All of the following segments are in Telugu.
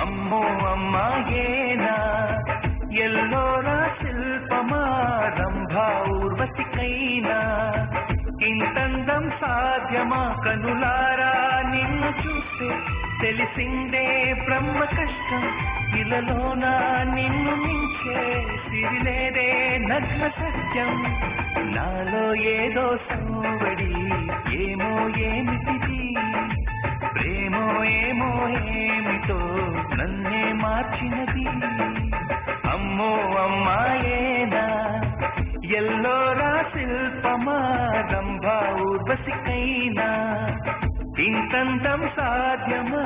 అమ్మో అమ్మాయేనా ఎల్లోరా శిల్పమా రంభా ఊర్వశికైనా ఇంతందం సాధ్యమా కనులారా నిన్ను చూస్తే తెలిసిందే బ్రహ్మ కష్టం ఇలలోన నిన్ను మించే సిరిలేదే నగ్న సత్యం నాలో ఏదో సంవడి ఏమో ఏమిటిది ప్రేమో ఏమో ఏమిటో నన్నే మార్చినది అమ్మో అమ్మాయేనా ఎల్లోరా శిల్పమా రంభా ఊర్వశికైనా ఇంతంతం సాధ్యమా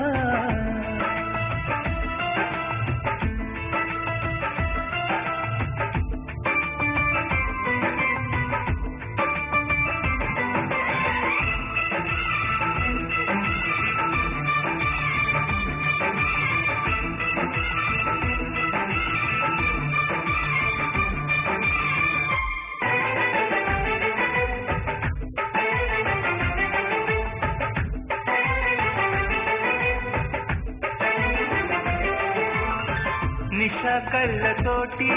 పరీక్ష కళ్ళతోటి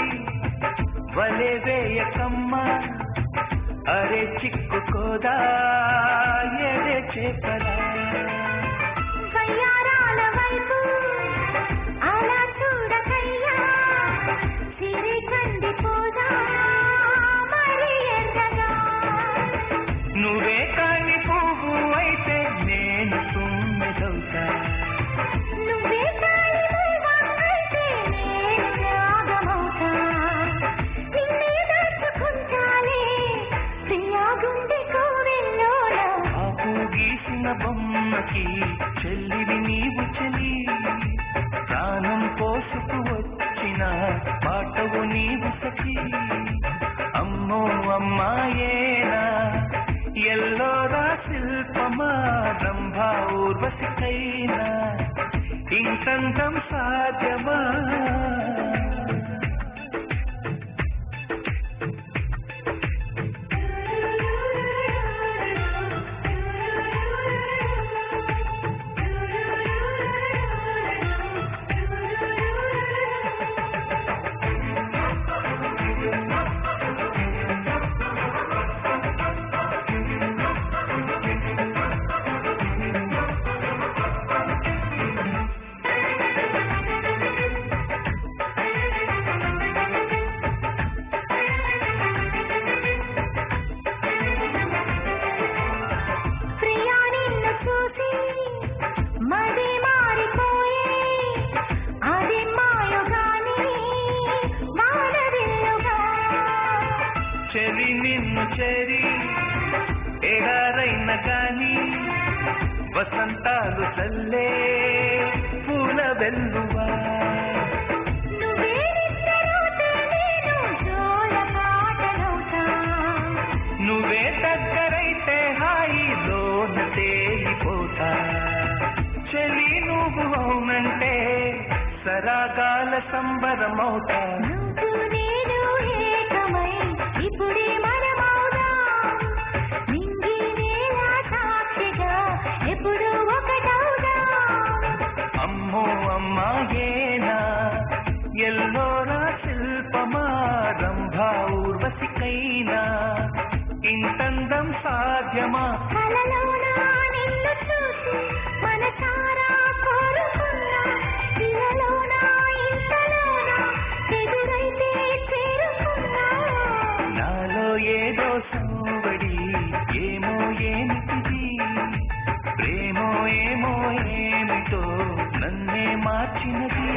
వలె వేయకమ్మా అరే చిక్కుకోదా ఎడే చేపరా వయ్యారాల వైపు అలా చూడకయ్యా సిరి కందిపోదా మరి ఎర్రగా నువ్వే కాని పువ్వు అయితే నేను తుమ్మెదవుతా నువ్వే కాని పువ్వైతే నేను రాగమవుతా నిన్నే దాచుకుంటాలే ప్రియా గుండె కోవెల్లోలా ఆపు గీసిన బొమ్మకి చెల్లివి నీవు చెలి ప్రాణం పోసుకు వచ్చిన పాటవు నీవు సఖి అమ్మో అమ్మాయేనా ఎల్లోరా శిల్పమా రంభా ఊర్వశికైనా ఇంకంతం సాధ్యమా ప్రియా నిన్ను చూసి మది మారిపోయే అది మాయగాని వాడవిల్లుగా చెలి నిన్ను చేరి ఎడారైన గాని వసంతాలు చల్లే పూల వెల్లువా నువ్వే నిద్రలోతే నేను జోల పాటలవుతా నువ్వే దగ్గరైతే హాయిలోన తేలిపోతా చెలి నువ్వు అవునంటే సరాగాల సంబరమవుతా నువ్వు నేను ఏకమై ఇప్పుడే మనమవుదా నింగి నేల సాక్షిగా ఎప్పుడు ఒకటవుదా అమ్మో అమ్మాయేనా ఎల్లోరా శిల్పమా రంభా ఊర్వశికైనా ఇంతందం సాధ్యమా కలలోనా నిన్ను చూసి మనసారా కోరుకున్నా ఇలలోనా ఇంతలోనా ఎదురైతే చేరుకున్నా నాలో ఏదో సంవడి ఏమో ఏమిటిది ప్రేమో ఏమో ఏమిటో నన్నే మార్చినది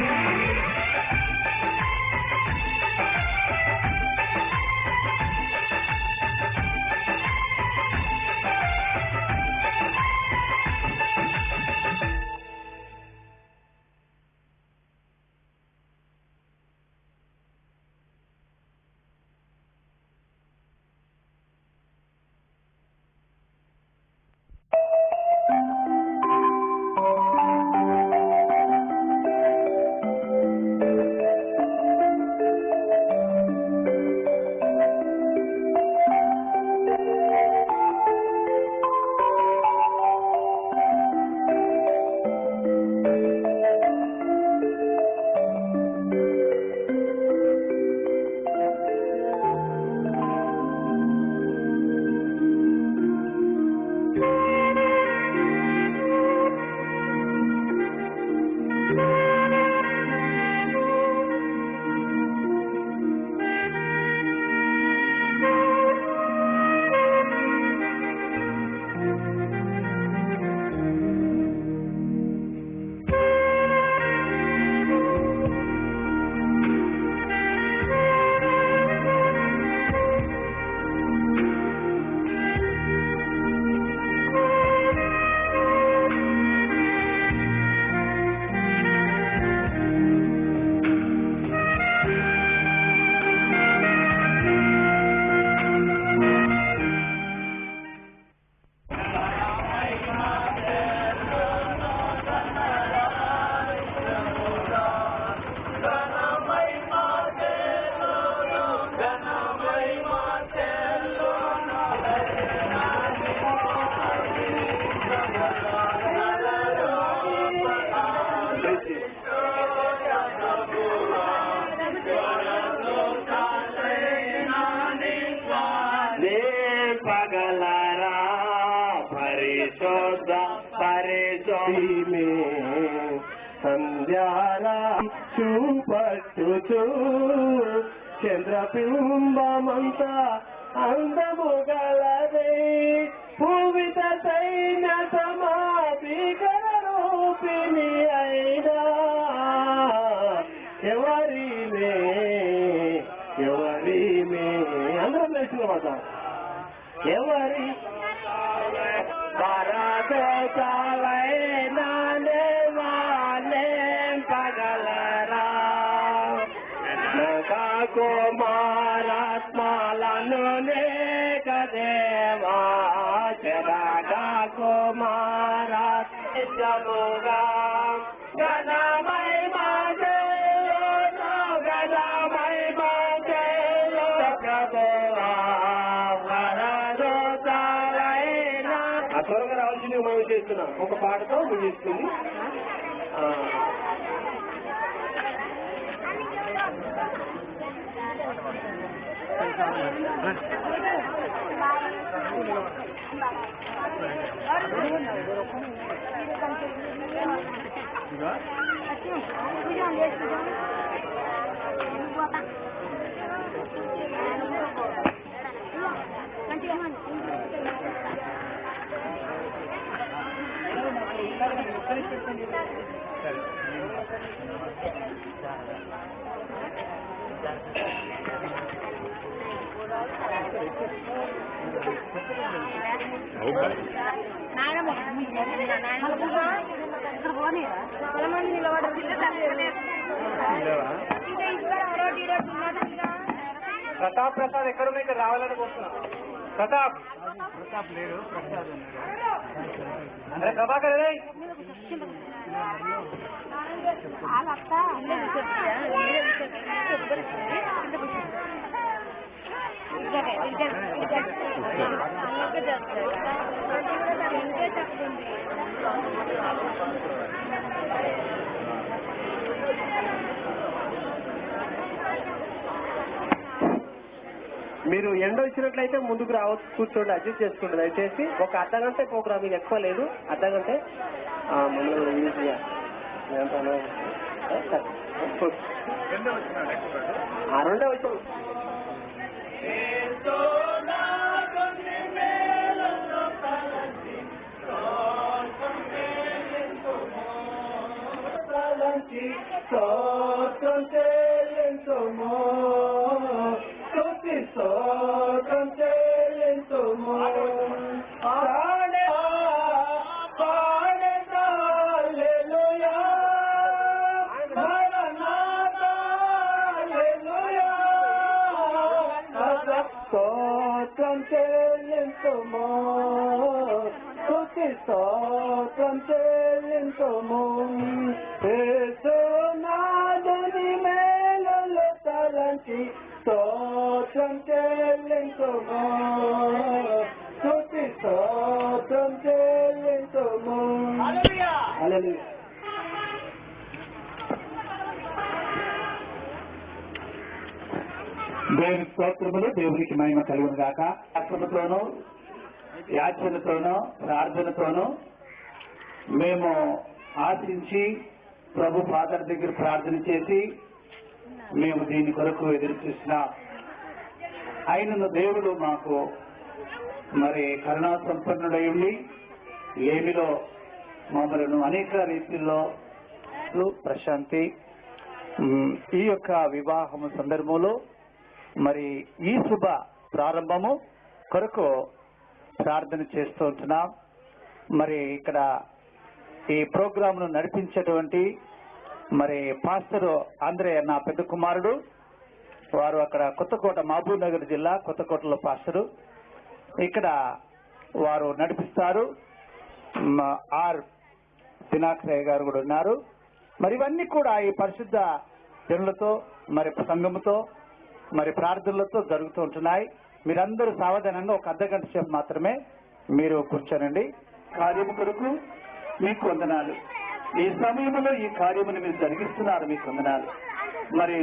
సంధ్యారా చూపట్టుచూ చంద్రబింబమంతా అందము గలదే భూవిత సైన్య సమాధికర రూపిణి అయినా ఎవరినే అందరం నేర్చుకోమాట ఎవరి భారతలైనానే వాళ్ళే పగలరా కుమారాత్మలను కదేవా జగా కుమారా జముగా గణమై మాజే గణమై మాజే త్వరగా రావాల్సింది మనం చేస్తున్నాం ఒక పాటతో ముగిస్తుంది. ప్రతాప్ ప్రసాద్ ఎక్కడున్నా ఇక్కడ రావాలని కోరుతున్నాం. ప్రతాప్ లేడు, ప్రసాద్ అంటే ప్రభాకర్ మీరు ఎండ వచ్చినట్లయితే ముందుకు రావచ్చు, కూర్చోండి, అడ్జస్ట్ చేసుకోండి దయచేసి. ఒక అర్ధగంట ప్రోగ్రామ్, ఇది ఎక్కువ లేదు, అర్ధగంటే మమ్మల్ని ఈజీగా రెండే వచ్చాం. స్తోత్రం చెల్లింతుము, స్తుతి స్తోత్రం చెల్లింతుము, యేసునాథుని మేలులు తలంచి స్తోత్రం చెల్లింతుము, స్తుతి స్తోత్రం చెల్లింతుము. హల్లెలూయా. దేవుని స్తోత్రములు, దేవునికి మహిమ కలుగును గాక. అక్రమతోనూ యాచనతోనూ ప్రార్థనతోనూ మేము ఆశించి ప్రభు ఫాదర్ దగ్గర ప్రార్థన చేసి మేము దీని కొరకు ఎదురు చూసినాం. ఆయనను దేవుడు మాకు మరి కరుణా సంపన్నుడై ఉండి ఏమిలో మమ్మలను అనేక రీతిలో ప్రశాంతి ఈ యొక్క వివాహము సందర్భంలో మరి ఈ శుభ ప్రారంభము కొరకు ప్రార్థన చేస్తూ ఉంటున్నాం. మరి ఇక్కడ ఈ ప్రోగ్రాంను నడిపించేటువంటి మరి పాస్టర్ ఆంధ్రే నా పెద్ద కుమారుడు, వారు అక్కడ కొత్తకోట, మహబూబ్ నగర్ జిల్లా కొత్తకోటలో పాస్టరు, ఇక్కడ వారు నడిపిస్తారు. ఆర్ దినాకరయ్య గారు కూడా ఉన్నారు. మరి ఇవన్నీ కూడా ఈ పరిశుద్ధ జనులతో మరి సంఘముతో మరి ప్రార్థనలతో జరుగుతూ ఉంటున్నాయి. మీరందరూ సావధానంగా ఒక అర్ధగంట సేపు మాత్రమే మీరు కూర్చోనండి. కార్యము కొరకు మీకు వందనాలు. ఈ సమయంలో ఈ కార్యమును మీరు జరిగిస్తున్నారు, మీకు వందనాలు. మరి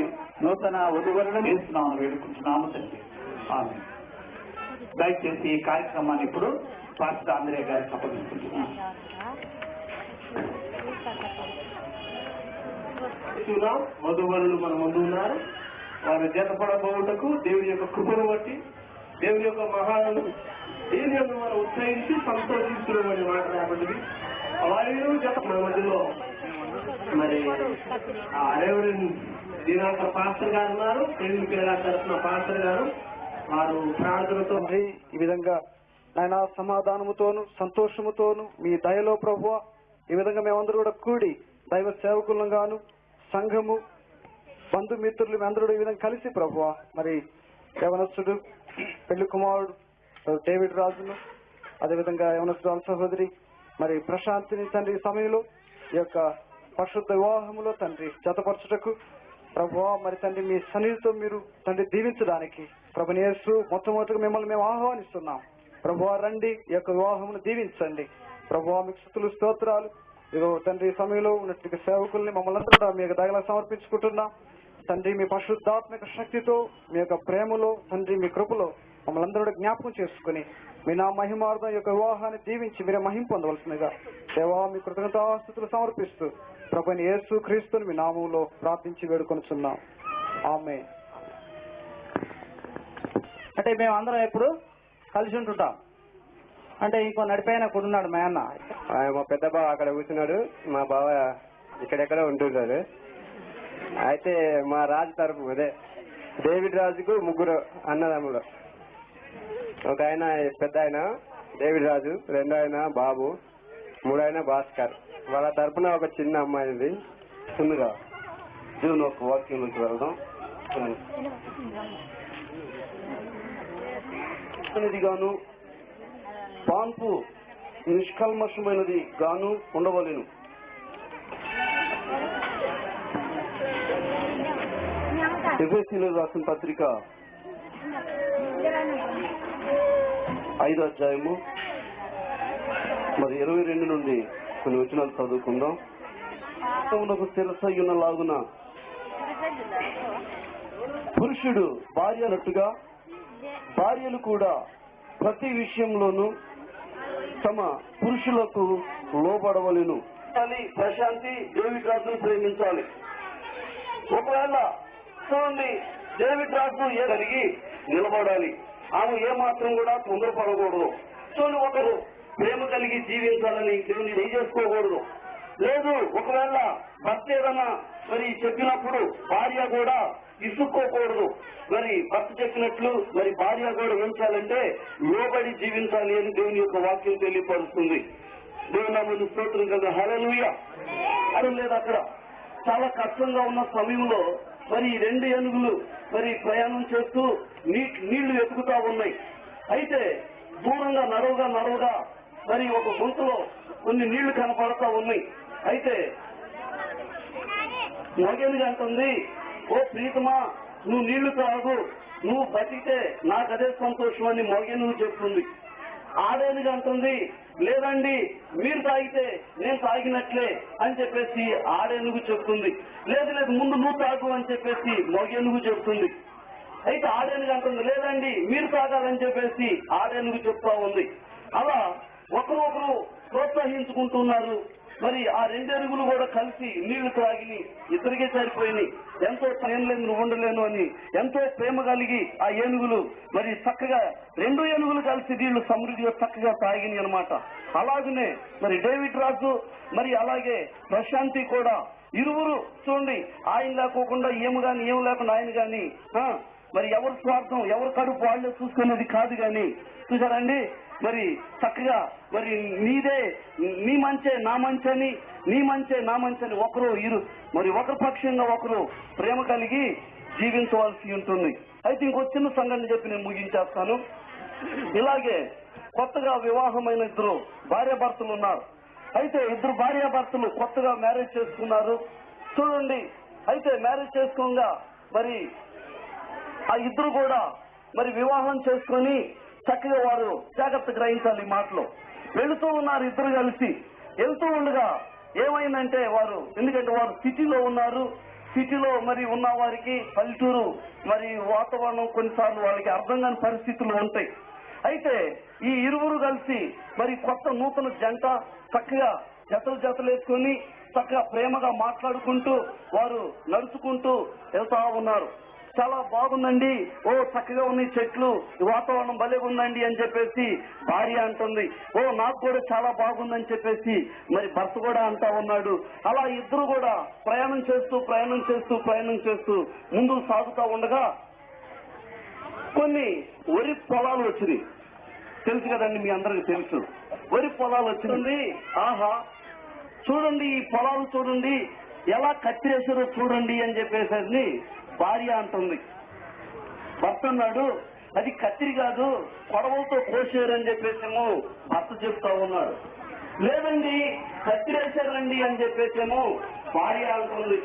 నూతన వధువులను వేస్తున్నాము, వేడుకుంటున్నాము తండ్రి. ఆమేన్. దయచేసి ఈ కార్యక్రమాన్ని ఇప్పుడు పాస్టర్ ఆంధ్రే గారికి అప్పగించుకుంటున్నాను. వధువరులు మన ముందు ఉన్నారు. వారి జతపడబోటకు దేవుని యొక్క కృపను బట్టి దేవుని యొక్క మహాను దేవుని యొక్క మనం ఉత్సహించి సంతోషిస్తున్నామని మాట రాబడింది. వారిలో జత మన మధ్యలో మరి రెవరెండ్ దినాకర్ పాస్టర్ గారు ఉన్నారు. పెళ్లి పిల్లల తరఫున పాస్టర్ గారు వారు ప్రార్థనతో ఈ విధంగా ఆయన సమాధానముతోను సంతోషముతోను మీ దయలో ప్రభువా ఈ విధంగా మేమందరూ కూడా కూడి దైవ సేవకులను గాను సంఘము బంధుమిత్రులు అందరూ ఈ విధంగా కలిసి ప్రభువా మరి యవనస్తుడు పెళ్లి కుమారుడు డేవిడ్ రాజును అదేవిధంగా యవనస్తుడు సహోదరి మరి ప్రశాంతిని తండ్రి సమయంలో ఈ యొక్క పరిశుద్ధ వివాహములో తండ్రి జతపరచుటకు ప్రభువా మరి తండ్రి మీ సన్నిధితో మీరు తండ్రి దీవించడానికి ప్రభుని యేసు మొట్టమొదటిగా మిమ్మల్ని మేము ఆహ్వానిస్తున్నాం. ప్రభువా రండి ఈ యొక్క వివాహమును దీవించండి. ప్రభువా మీకు స్తుతులు స్తోత్రాలు. ఇదిగో తండ్రి సమయంలో ఉన్నటువంటి సేవకుల్ని మమ్మల్ని అందరూ మీ యొక్క దయలా సమర్పించుకుంటున్నాం. తండ్రి మీ పరిశుద్ధాత్మక శక్తితో మీ యొక్క ప్రేమలో తండ్రి మీ కృపలో మమ్మల్ని అందరూ జ్ఞాపకం చేసుకుని మీ నా మహిమార్థం యొక్క వివాహాన్ని దీవించి మీరే మహిమ పొందవలసిందిగా దేవా మీ కృతజ్ఞతాస్తుతులు సమర్పిస్తూ ప్రభుని యేసు క్రీస్తుని మీ నామంలో ప్రార్థించి వేడుకొనుచున్నాం. ఆమేన్. అంటే మేము అందరం ఎప్పుడు కలిసి ఉంటుంటాం. అంటే ఇంకో నడిపోయిన కొడున్నాడు మా అన్న, మా పెద్ద బావ అక్కడ కూర్చున్నాడు, మా బావ ఇక్కడెక్కడ ఉంటున్నాడు. అయితే మా రాజు తరపు అదే డేవిడ్ రాజుకు ముగ్గురు అన్నదమ్ములు. ఒక ఆయన పెద్ద ఆయన డేవిడ్ రాజు, రెండో ఆయన బాబు, మూడో ఆయన భాస్కర్. వాళ్ళ తరపున ఒక చిన్న అమ్మాయిది. ముందుగా దేవుని ఒక వాక్యంలోకి వెళ్దాం. గాను పాన్పు నిష్కల్మషమైనది గాను ఉండవలెను. ఎఫెసీయులకు రాసిన పత్రిక 5వ అధ్యాయము మరి 22 నుండి కొన్ని వచనాలు చదువుకుందాం. శిరసయ్యున్న లాగున పురుషుడు భార్య అన్నట్టుగా భార్యలు కూడా ప్రతి విషయంలోనూ తమ పురుషులకు లోబడవలెను. ప్రశాంతి డేవిడ్ రాజును ప్రేమించాలి. ఒకవేళ చూడండి డేవిడ్ రాజు కలిగి నిలబడాలి. ఆమె ఏమాత్రం కూడా తొందరపడకూడదు. చూడండి ఒకరు ప్రేమ కలిగి జీవించాలని దేవుని చేసుకోకూడదు. లేదు ఒకవేళ భర్త ఏదన్నా మరి చెప్పినప్పుడు భార్య కూడా ఇసుక్కోకూడదు. మరి భర్త చెప్పినట్లు మరి భార్య కూడా ఉంచాలంటే లోబడి జీవించాలి అని దేవుని యొక్క వాక్యం తెలియపరుస్తుంది. దేవుని నామమున స్తోత్రం కదా. హల్లెలూయా. అది లేదు అక్కడ చాలా కష్టంగా ఉన్న సమయంలో మరి 2 ఏనుగులు మరి ప్రయాణం చేస్తూ నీళ్లు వెతుకుతా ఉన్నాయి. అయితే దూరంగా నడవగా మరి ఒక గుంతలో కొన్ని నీళ్లు కనపడతా ఉన్నాయి. అయితే మగేనుగా అంటుంది, ఓ ప్రీతమా నువ్వు నీళ్లు తాగు, నువ్వు బతికితే నాకు అదే సంతోషం అని మగేనుగు చెప్తుంది. ఆడేనుగా అంటుంది, లేదండి మీరు తాగితే నేను తాగినట్లే అని చెప్పేసి ఆడేనుగు చెప్తుంది. లేదు ముందు నువ్వు తాగు అని చెప్పేసి మగేనుగు చెప్తుంది. అయితే ఆడేనుగు అంటుంది, లేదండి మీరు తాగాలని చెప్పేసి ఆడేనుగు చెప్తా ఉంది. అలా ఒకరు ప్రోత్సహించుకుంటున్నారు. మరి ఆ 2 ఏనుగులు కూడా కలిసి నీళ్లు త్రాగి ఇద్దరికే సరిపోయినాయి. ఎంతో నేను నువ్వు ఉండలేను అని ఎంతో ప్రేమ కలిగి ఆ ఏనుగులు మరి చక్కగా 2 ఏనుగులు కలిసి నీళ్లు సమృద్ధిగా చక్కగా తాగినాయి అనమాట. అలాగనే మరి డేవిడ్ రాజు మరి అలాగే ప్రశాంతి కూడా ఇరువురు చూడండి ఆయన లేకోకుండా ఏం లేకుండా ఆయన గాని మరి ఎవరి స్వార్థం ఎవరి కడుపు వాళ్ళే చూసుకునేది కాదు గాని చూసారండి మరి చక్కగా మరి నీదే నీ మంచే నా మంచని నీ మంచే నా మంచని మరి ఒకరి పక్షంగా ఒకరు ప్రేమ కలిగి జీవించవలసి ఉంటుంది. అయితే ఇంకో చిన్న సంఘటన చెప్పి నేను ముగించేస్తాను. ఇలాగే కొత్తగా వివాహమైన 2 భార్యాభర్తలు ఉన్నారు. అయితే 2 భార్యాభర్తలు కొత్తగా మ్యారేజ్ చేసుకున్నారు. చూడండి అయితే మ్యారేజ్ చేసుకోగా మరి ఆ 2 కూడా మరి వివాహం చేసుకొని చక్కగా వారు జాగ్రత్త గ్రహించాలి. ఈ మాటలో వెళుతూ ఉన్నారు 2 కలిసి. వెళ్తూ ఉండగా ఏమైందంటే ఎందుకంటే వారు సిటీలో ఉన్నారు. సిటీలో మరి ఉన్న వారికి పల్లెటూరు మరి వాతావరణం కొన్నిసార్లు వాళ్ళకి అర్థం కాని పరిస్థితులు ఉంటాయి. అయితే ఈ 2 కలిసి మరి కొత్త నూతన జంట చక్కగా జతలు వేసుకొని చక్కగా ప్రేమగా మాట్లాడుకుంటూ వారు నడుచుకుంటూ వెళ్తా ఉన్నారు. చాలా బాగుందండి, ఓ చక్కగా ఉన్నాయి చెట్లు, వాతావరణం భలే ఉందండి అని చెప్పేసి భార్య అంటుంది. ఓ నాకు కూడా చాలా బాగుందని చెప్పేసి మరి భర్త కూడా అంటా ఉన్నాడు. అలా ఇద్దరు కూడా ప్రయాణం చేస్తూ ముందుకు సాగుతూ ఉండగా కొన్ని వరి పొలాలు వచ్చినాయి. తెలుసు కదండి, మీ అందరికి తెలుసు. వరి పొలాలు వచ్చింది. ఆహా చూడండి, ఈ పొలాలు చూడండి ఎలా కత్తిరేసారో చూడండి అని చెప్పేసి భార్య అంటుంది. భర్త అన్నాడు, అది కత్తిరి కాదు, కొడవలతో కోసారని చెప్పేసేమో భర్త చెప్తా ఉన్నాడు. లేదండి కత్తిరేశారండి అని చెప్పేసేమో భార్య అంటుంది.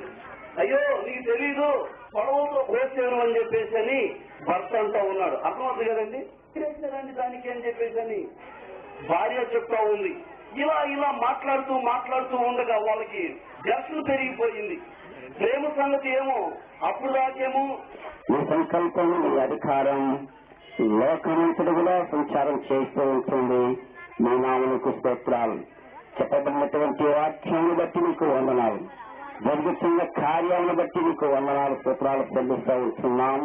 అయ్యో నీకు తెలీదు, కొడవలతో కోసారు అని చెప్పేసి అని భర్త అంటా ఉన్నాడు. అర్థమవుతుంది కదండి, కత్తిరేశారండి దానికి అని చెప్పేసి భార్య చెప్తా ఉంది. ఇలా మాట్లాడుతూ ఉండగా వాళ్ళకి ఘర్షణ పెరిగిపోయింది. ప్రేమ సంగతి ఏమో అప్పుడు దాకేమో ఈ సంకల్పం, ఈ అధికారం లోకమంతటిలో సంచారం చేస్తూ ఉంటుంది. మీ నామమునకు స్తోత్రాలు. చెప్పబడినటువంటి వాక్యాన్ని బట్టి మీకు వందనాలు, జరుగుతున్న కార్యాలను బట్టి మీకు వందనాలు, స్తోత్రాలు చెల్లిస్తూ ఉంటున్నాం.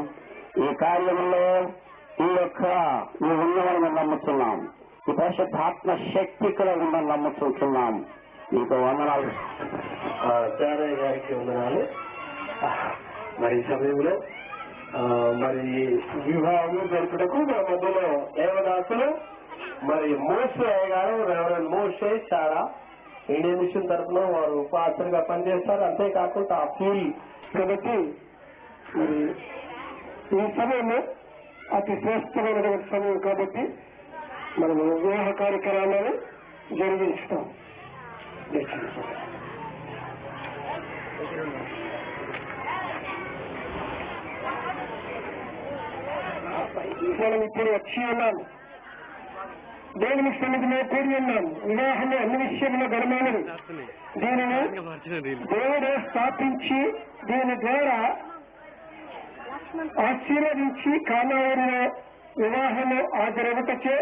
ఈ కార్యంలో ఈ ఉన్నవాళ్ళని నమ్ముతున్నాం. ఈ పరిశుద్ధాత్మ శక్తి కూడా ఉందని నమ్ముతుంటున్నాం. మీకు వందనాలు. చారయ్య గారికి వందనాలు. మరి ఈ సమయంలో మరి వివాహం జరుపుటకు మన మధ్యలో దేవదాసులు మరి మోషే గారు, రెవరెండ్ మోషే చాలా ఇండియన్ మిషన్ తరఫున వారు పాస్టర్గా పనిచేస్తారు. అంతేకాకుండా ఆ ఫీల్ కాబట్టి మరి ఈ సమయంలో అతి శ్రేష్టమైనటువంటి సమయం కాబట్టి మనం వివాహ కార్యక్రమాలను జరిగించుతాం. మనం ఇప్పుడు వచ్చి ఉన్నాం, దేవుని సన్నిధిలో కూడి ఉన్నాం. వివాహంలో అన్ని విషయంలో గణమానది. దీనిని దేవుడే స్థాపించి దీని ద్వారా ఆశీర్వదించి కానావరిలో వివాహంలో హాజరవటచే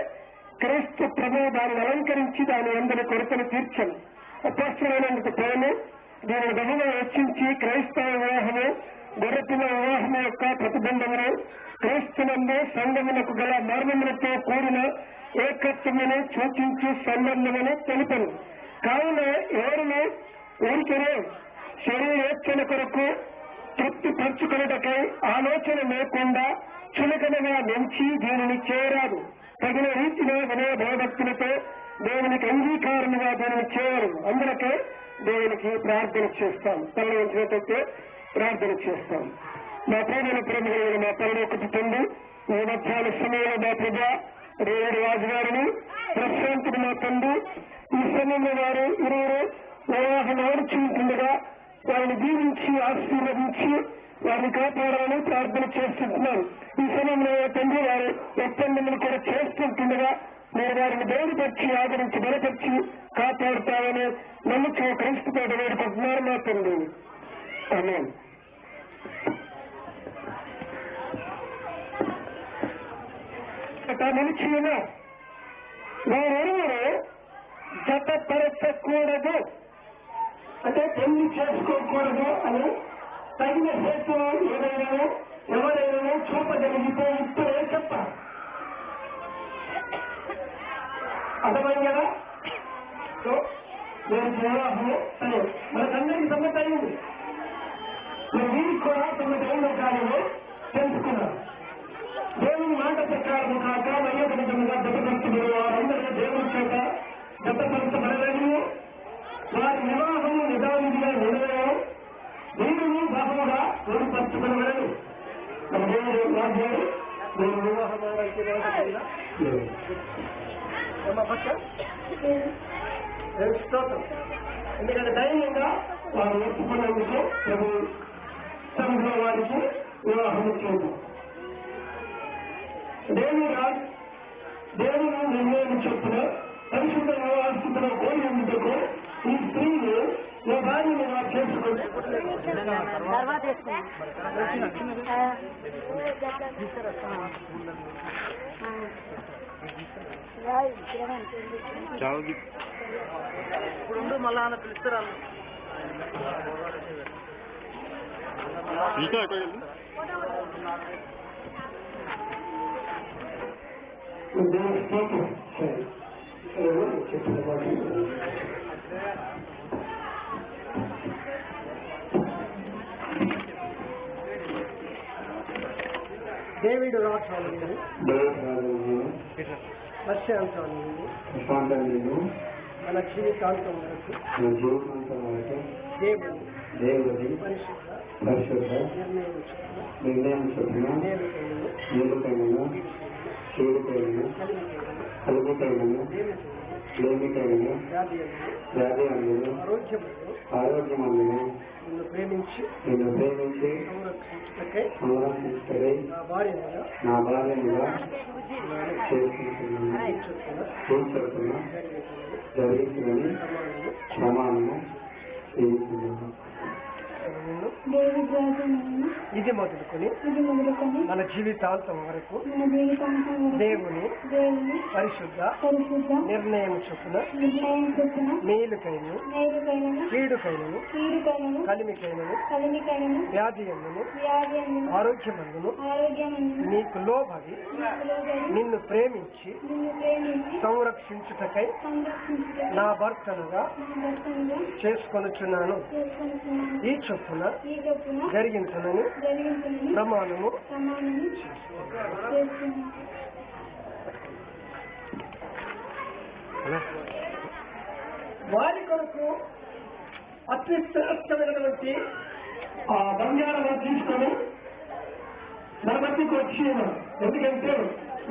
క్రీస్తు ప్రభువు దాన్ని అలంకరించి దాని అందరి కొరతను తీర్చను. అపస్తులైనందుకు ప్రేమ దీనిని బహుగా వెచ్చించి క్రైస్తవ వివాహము గొర్రెపిల్ల వివాహము యొక్క ప్రతిబంధమును క్రీస్తునందు సంఘములకు గల మర్మములతో కూడిన ఏకత్వమును సూచించు సంబంధమును తెలుపను. కావున ఎవరిని ఊరికనే శరీరేచ్ఛన కొరకు తృప్తి పరుచుకున్నటకై ఆలోచన లేకుండా చులకనగా నుంచి దీనిని చేయరాదు. తగిన రీతిలో వినయ భయభక్తులతో దేవునికి అంగీకారముగా దీనిని చేయరు. అందులకే దేవునికి ప్రార్థన చేస్తాం. తల్లి ఉంచినట్లయితే ప్రార్థన చేస్తాం. మా ప్రేమల ప్రేమలు మా పరలోకపు తండ్రి, ఈ మధ్యాహ్న సమయంలో మా ప్రభా రేవుడు రాజు గారిని ప్రశాంతుడు మా తండ్రి, ఈ సమయంలో వారు ఇరువురు వివాహం ఆడుచుంటుండగా వారిని దీవించి ఆశీర్వదించి వారిని కాపాడాలని ప్రార్థన చేస్తుంటున్నాను. ఈ సమయంలో తండ్రి వారు ఒప్పందములు కూడా చేస్తుంటుండగా మీరు వారిని బయలుపరిచి ఆదరించి బలపరిచి కాపాడుతామని నమ్ముతూ క్రీస్తుపేట వేడుకుంటున్నారు మా తండ్రి. ఆమేన్. నిలిచి వారెవరు జతపరచకూడదు, అంటే పెళ్లి చేసుకోకూడదు అని తగిన హేతువు ఎవరైనా చూపగలిగితే ఇప్పుడే చెప్పాలి. అర్థమైంది కదా? నేను వివాహము సరే మనకందరికీ సమ్మతి అయింది. వీరికి కూడా సమ్మతి అయిన కాలంలో తెలుసుకున్నాను. దేవుని మాట ప్రకారం కాక నయ్యబడిగా జతపరచబడి వారందరూ దేవుని చేత జతపరచబడలేదు. వారి వివాహము నిదానిగా నిలవడం వీరిని బహుగా ఏర్పరచబడలేదు. మన దేవుడు రాజ్యాలు నేను వివాహం ఎందుకంటే ధైర్యంగా వారు ఒప్పుకునేందుకు ప్రభు సముద్ర వారికి వివాహం చేయదు. దేవుడు నిర్ణయం చొప్పున పరిశుద్ధ వివాహస్థితిలో కోరినందుకు ఈ స్త్రీలు ఈ భార్యను చేసుకుంటే ఇప్పుడు మళ్ళా పిలుస్తారు. డేవిడ్ రాజ్ అనేది లక్ష్యాంశ అనేది మన జీవితాంతం వరకు దేవుడి పరిశుద్ధ నిర్ణయం చొప్పున మేలుకైనను కీడుకైనను కలుగుకైనను లేమికైనను వ్యాధి అందును ఆరోగ్యమందును నిన్ను ప్రేమించి సంరక్షించుటకై నా భార్యగా చేసుకుంటున్నా జరిగిందని ప్రమాణము చేస్తున్నాను. ఇది మొదలుకొని మన జీవితాంతం వరకు దేవుని పరిశుద్ధ నిర్ణయం చొప్పున మేలుకైనను కీడుకైనను కలిమికైనను వ్యాధి అందును ఆరోగ్యమందును నీకు లోబడి నిన్ను ప్రేమించి సంరక్షించుటకై నా భర్తనుగా చేసుకొనుచున్నాను. ఈ చొప్పున జరిగించునని ప్రమాణము వారి కొరకు అతి శ్రేష్టమైనటువంటి ఆ బంగారం తీసుకొని మన మధ్యకి వచ్చేను. ఎందుకంటే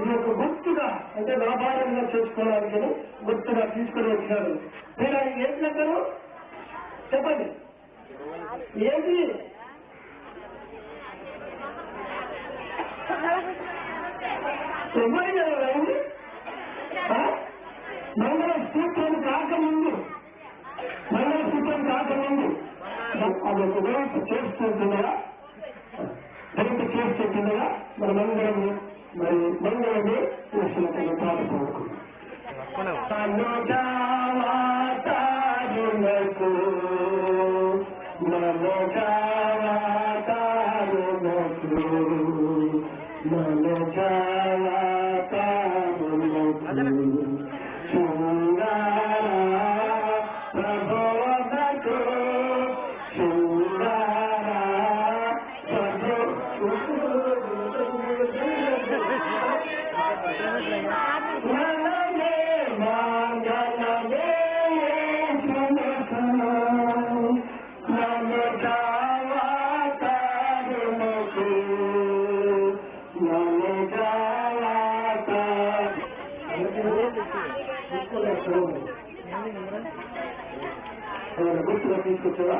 ఇది ఒక గుర్తుగా, అంటే వ్యాపారంగా చేసుకోవడానికి గుర్తుగా తీసుకొని వచ్చారు. మీరు ఆయన ఏం చెప్పారు చెప్పండి, ఏంటి ఎవరైంది మంగళసూత్రం కాకముందు అదొక వేట చేస్తుండగా మన మంగళము మరి మంగళము చేసినట్టుగా పాడుకోవచ్చు. గుర్తుగా తీసుకొచ్చావా?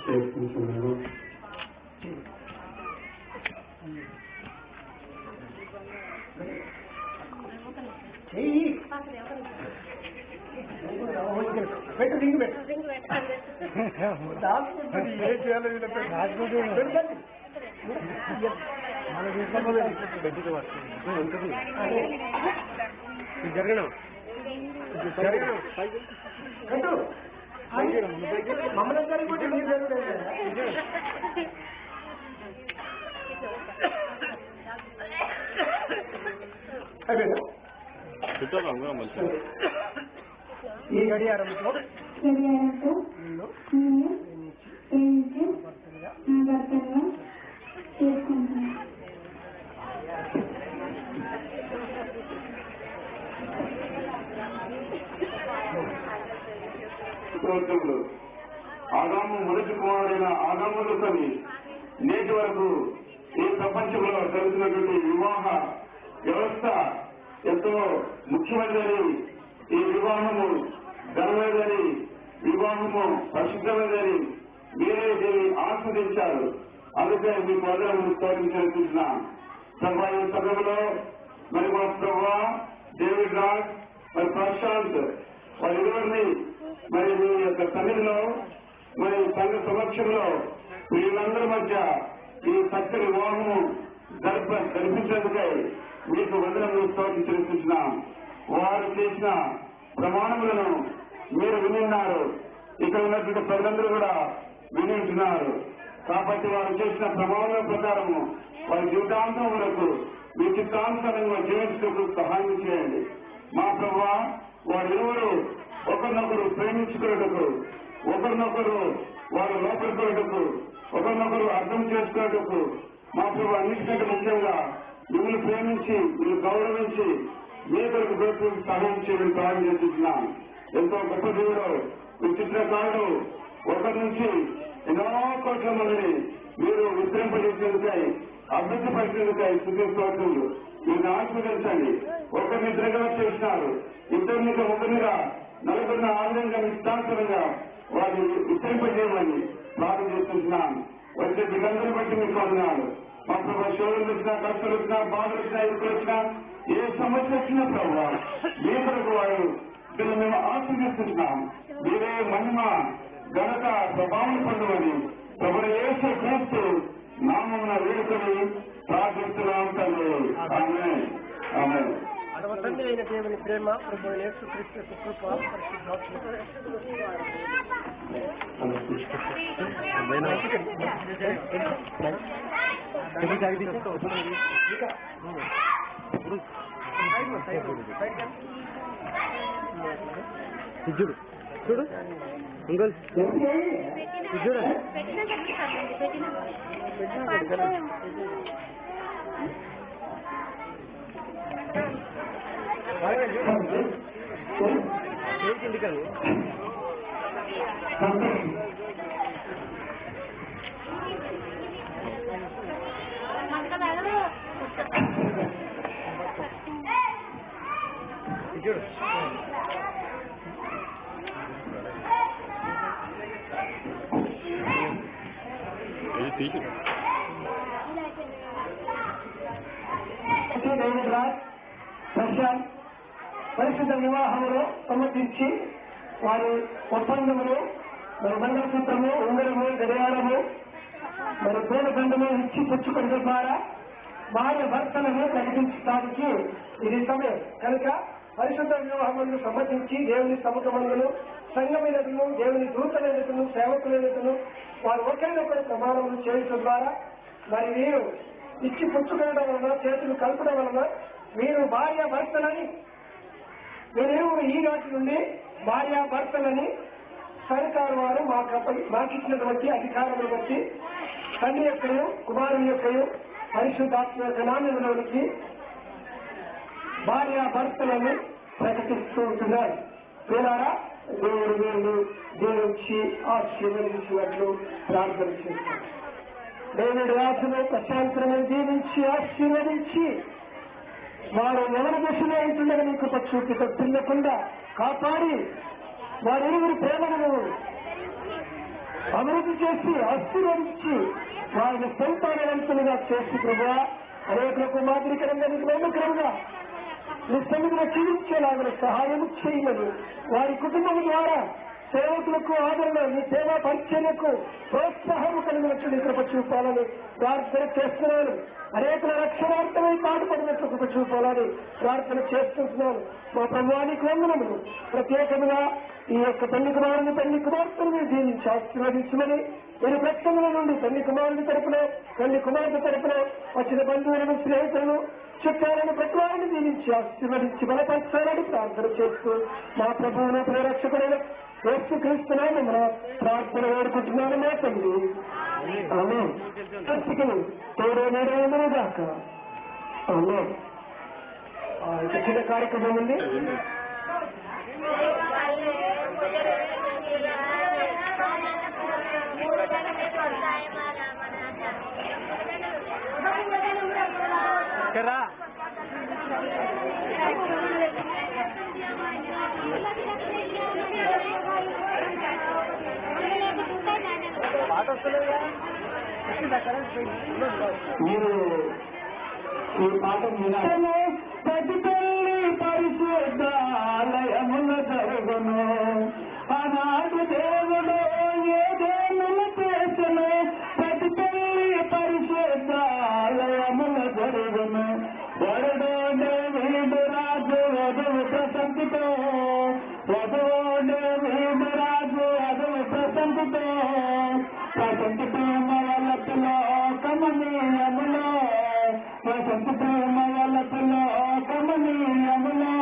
చేసుకుంటున్నాను. పెట్టు రింగు పెట్టు దాచుకుంటుంది. ఏ చేయాలో జరగడం మమ్మల్ని జరిగిపోతే మీరు జరుగుతుంది. ఈ గడియారంతో ఆదాము మొదటి కుమారుడైన ఆదాములు కవి నేటి వరకు ఈ ప్రపంచంలో జరుగుతున్నటువంటి వివాహ వ్యవస్థ ఎంతో ముఖ్యమైనదని, ఈ వివాహము ఘనమైనదని, వివాహము పరిశుద్ధమైనదని మీరే దీన్ని ఆస్వాదించారు. అందుకే మీ పదవులను స్థాపించాలనుకుంటున్నా. ప్రభా ఈ సమయంలో మరి మా ప్రభా డేవిడ్ రాజ్ మరి ప్రశాంత్ వారిరువురిని మరి మీ యొక్క సన్నిధిలో మరి సంఘ సమక్షంలో వీళ్ళందరి మధ్య ఈ చక్కని వివాహము జరిపించేందుకై మీకు వందనములు స్తోత్రం చెల్లిస్తున్నాం. వారు చేసిన ప్రమాణములను మీరు వినిన్నారు. ఇక్కడ ఉన్నటువంటి ప్రజలందరూ కూడా విని ఉంటున్నారు. కాబట్టి వారు చేసిన ప్రమాణాల ప్రకారము వారి జీవితాంతం వరకు మీ చిత్తానుసారంగా జీవించడానికి సహాయం చేయండి. మా ప్రభువా, వారిరువురు ఒకరినొకరు ప్రేమించుకునేటకు, ఒకరినొకరు వారు లోపలికొనేటకు, ఒకరినొకరు అర్థం చేసుకునేటకు మా ప్రభు అన్నిటికంటే ముఖ్యంగా మిమ్మల్ని ప్రేమించి మీరు గౌరవించి మీ కొరకు బ్రతుకు సహాయం చేయడం ప్రారంభం చేస్తున్నాం. ఎంతో గొప్ప దేవుడు మీ చిత్రకారుడు ఒకరి నుంచి ఎన్నో కోట్ల మందిని మీరు విస్తరింపజేసేందుకై అభివృద్ధి పరిచేందుకై స్తుతిస్తోత్రులు మీరు ఆశీర్వదించండి. ఒకరిని ఇద్దరుగా చేసినారు, ఇద్దరిని ఒకరినిగా నలుగురిని ఆనందంగా ఇష్టానుసారంగా వారిని విస్తరింపజేయమని ప్రార్థన చేస్తున్నాం. వచ్చే బిడ్డలందరూ బట్టి మీకు వందనాలు. మా ప్రభు శోధనలు వచ్చినా, కష్టాలు వచ్చినా, బాధలు వచ్చినా, ఇరుకులు వచ్చినా, ఏ సమస్య వచ్చినా ప్రభు మీ కొరకు వారు దీన్ని మేము ఆశీర్వదిస్తున్నాం. మీరే మహిమ ఘనత ప్రభావం పొందమని ప్రభువు యేసు క్రీస్తు నామమున వేడుకొని ప్రార్థిస్తున్నాం తండ్రి. ఆమేన్. ఆమేన్. తండ్రి అయిన దేవుని ప్రేమ, ప్రభు యేసు క్రీస్తు కృప, చూడు చూడు అంకుల్ చూడు చూడు ప్రశాంత్ పరిశుద్ధ వివాహంలో సమ్మతించి వారి ఒప్పందములు మరి మంగళసూత్రము, ఉంగరము, గడియారము, మరి పూలదండము ఇచ్చి పుచ్చుకున్న ద్వారా భార్య భర్తలను ప్రకటించడానికి ఇది సమయం కనుక పరిశుద్ధ వివాహములను సమ్మతించి దేవుని సముఖములను సంఘమైనను, దేవుని దూతలైనను, సేవకులైనను వారు ఒకరినొకరు ప్రమాణములు చేయడం ద్వారా మరి మీరు ఇచ్చి పుచ్చుకోవడం వలన, చేతులు కలపడం వలన మీరు భార్య భర్తలని, మీరేమో ఈనాటి నుండి భార్య భర్తలని సర్కారు వారు మాకిచ్చినటువంటి అధికారులను బట్టి తండ్రి యొక్కయు కుమారుని యొక్కయు పరిశుద్ధాత్మ యొక్క నామములోనికి భార్య భర్తలను ప్రకటిస్తూ ఉంటున్నారు. వీళ్ళారా దేవుడు వీళ్ళు దీవించి ఆశీర్వదించినట్లు ప్రార్థన చేస్తారు. దేవుడి రాజును ప్రశాంతరని దీవించి ఆశీర్వదించి వారు ఎవరి దశలో ఉంటుండగా నీకు చూపితో తిన్నకుండా కాపాడి వారిరువురి ప్రేమను అభివృద్ధి చేసి ఆశీర్వదించి వారిని సంతానవంతులుగా చేసి ప్రభువా అనేకులకు మాదిరికరంగా నీకు నమ్మకరంగా నీ సన్నిధిలో జీవించేలాగా సహాయం చేయమని వారి కుటుంబం ద్వారా సేవకులకు ఆదరణ, నీ సేవా పరిచర్యకు ప్రోత్సాహము కలిగినట్లు నీ కృప చూపాలని ప్రార్థన చేస్తున్నాను. అనేకుల రక్షణార్థమై పాటుపడినట్లు కృప చూపాలని ప్రార్థన చేస్తున్నాను. మా ప్రభువానికి వందనములు. ప్రత్యేకంగా ఈ యొక్క పెళ్లి కుమారుని పెళ్లి కుమార్తెను దీవించి ఆశీర్వదించమని ఇరు ప్రశ్నల నుండి పెళ్లి కుమారుని తరపున పెళ్లి కుమార్తె తరపున వచ్చిన బంధువులను, స్నేహితులను, చుట్టాలను ప్రతివారిని దీవించి ఆశీర్వదించి బలపరచాలని ప్రార్థన చేస్తూ మా ప్రభువును ప్రేరక్షకుడైన యేసు క్రీస్తు నామమున ప్రార్థన వేడుకుంటున్నాను మా తండ్రి. ఆమేన్. తోడే నేడేందును గాక. ఆమేన్. ఇక చిన్న కార్యక్రమం ఉంది. మీరు ఈ పాఠం వినాలి. పరిశుద్ధ పరిశుద్ధాలయముల జరుగును. ఆనాడు దేవుడు ఏదేనుల చేసను, ప్రతి పెళ్లి పరిశుద్ధాలయముల జరుగును. వరుడోడే వీడు రాజు వధువు ప్రసంతితో, వధువుడే వీడు రాజు వధువు ప్రసంతితో, ప్రసంతి ప్రేమ వలపులో కమనీయములో, ప్రసంతి ప్రేమ వలపులో కమనీయములో,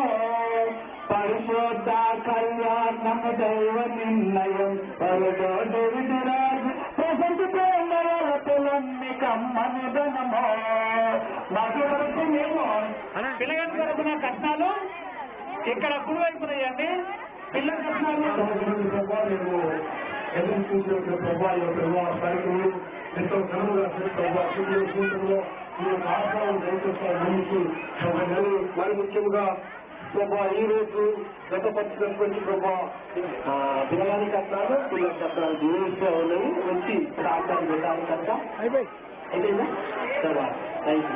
పరిశుద్ధ కళ్యాణము దైవ నిర్ణయం. వరుడోడే వీడు రాజు ప్రసంతి ప్రేమ వలపులో కమ్మని ధనమో. మాకు వరకు మేము పిల్లగారి తరపున కట్నాలు ఇక్కడ కుడివైపున ఇవ్వండి. పిల్లల కట్నాలు ఎదురు చూసిన ప్రభావం సైకిళ్ళు ఎంతో ఘనముగా ప్రభావంలో ఈ యొక్క ఆహ్వానం దయచేస్తారు. ముందుకు మరి ముఖ్యంగా ప్రభా ఈ రోజు గతపరిచినటువంటి ప్రభా పిల్లగాని కట్నాలు పిల్లల కట్నాలు జీవిస్తూ ఉన్నవి వచ్చి ఆచారం వెళ్ళాలి కనుక అయిపోయిందా సరే థ్యాంక్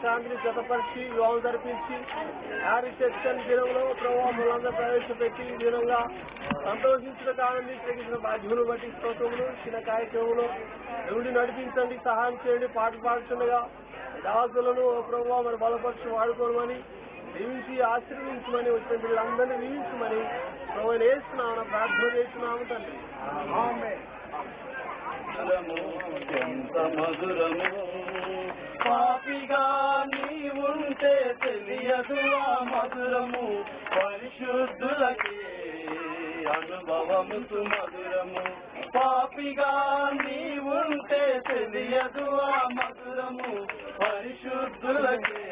శాంతిని జతపరిచి వివాహం జరిపించి ఆ రిసెప్షన్ దినంలో ప్రభావాలందరూ ప్రవేశపెట్టి ఈ దినంగా సంతోషించిన కాలాన్ని తగ్గించిన బాధ్యులు బట్టి స్తోత్రములు చిన్న కార్యక్రమంలో ఎవరిని నడిపించండి, సహాయం చేయండి. పాట పాడుతుండగా దాసులను ప్రభావ మరి బలపరిచి వాడుకోమని దీవించి ఆశీర్వించమని వచ్చిన వీళ్ళందరినీ దీవించమని ప్రభు వేస్తున్నాను ప్రార్థన చేస్తున్నాము తండ్రి. ఎంత మధురము పాపిగా నీవుంటే తెలియదు ఆ మధురము, పరిశుద్ధులకే అనుభవము సుమధురము. పాపిగా నీవుంటే తెలియదు ఆ మధురము, పరిశుద్ధులకే